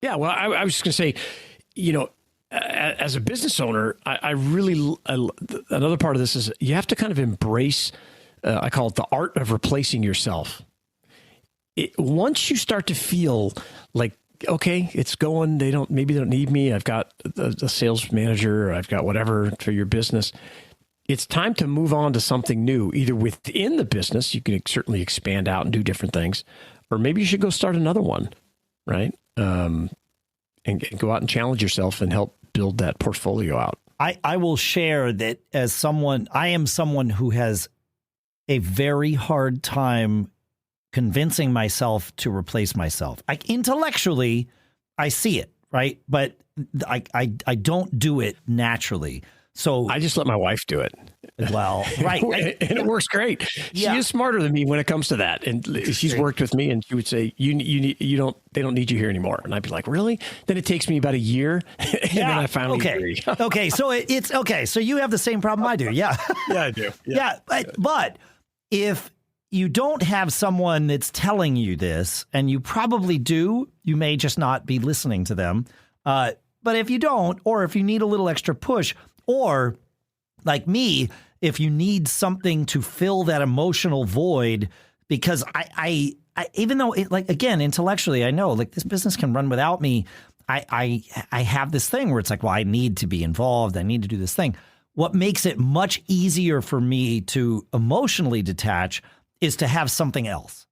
Yeah, well, I was just going to say, as a business owner, I really, another part of this is you have to kind of embrace, I call it the art of replacing yourself. Once you start to feel like, okay, it's going, maybe they don't need me. I've got a sales manager, or I've got whatever for your business. It's time to move on to something new, either within the business. You can certainly expand out and do different things, or maybe you should go start another one, right? And go out and challenge yourself and help build that portfolio out. I will share that I am someone who has a very hard time convincing myself to replace myself. Intellectually, I see it, right? But I don't do it naturally. So I just let my wife do it. Well, right. And it works great. She is smarter than me when it comes to that. And she's worked with me, and she would say, they don't need you here anymore. And I'd be like, really? Then it takes me about a year. And then I finally agree. Okay. So it's okay. So you have the same problem I do. Yeah. Yeah, I do. Yeah. But if you don't have someone that's telling you this, and you probably do, you may just not be listening to them. But if you don't, or if you need a little extra push, or like me, if you need something to fill that emotional void, because I even though again, intellectually, I know like this business can run without me. I have this thing where it's like, well, I need to be involved. I need to do this thing. What makes it much easier for me to emotionally detach is to have something else.